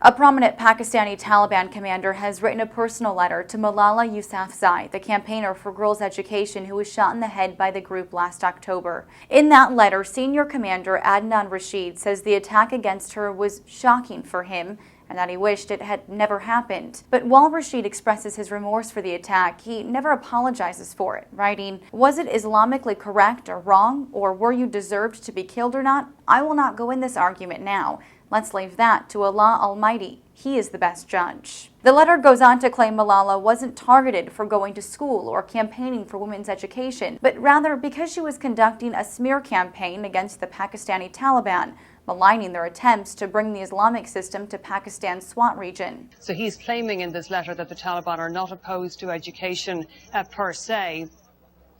A prominent Pakistani Taliban commander has written a personal letter to Malala Yousafzai, the campaigner for girls' education who was shot in the head by the group last October. In that letter, senior commander Adnan Rashid says the attack against her was shocking for him and that he wished it had never happened. But while Rashid expresses his remorse for the attack, he never apologizes for it, writing, "Was it Islamically correct or wrong, or were you deserved to be killed or not? I will not go in this argument now. Let's leave that to Allah Almighty. He is the best judge." The letter goes on to claim Malala wasn't targeted for going to school or campaigning for women's education, but rather because she was conducting a smear campaign against the Pakistani Taliban, maligning their attempts to bring the Islamic system to Pakistan's Swat region. So he's claiming in this letter that the Taliban are not opposed to education per se,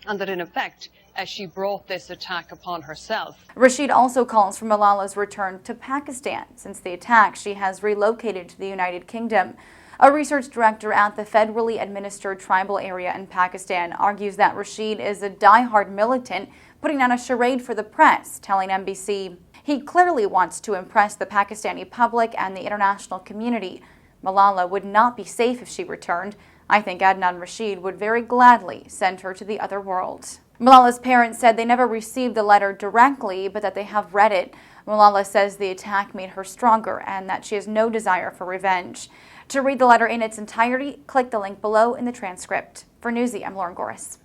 and that in effect she brought this attack upon herself. Rashid also calls for Malala's return to Pakistan. Since the attack, she has relocated to the United Kingdom. A research director at the federally administered tribal area in Pakistan argues that Rashid is a die-hard militant putting on a charade for the press, telling NBC, "He clearly wants to impress the Pakistani public and the international community. Malala would not be safe if she returned. I think Adnan Rashid would very gladly send her to the other world." Malala's parents said they never received the letter directly, but that they have read it. Malala says the attack made her stronger and that she has no desire for revenge. To read the letter in its entirety, click the link below in the transcript. For Newsy, I'm Lauren Goris.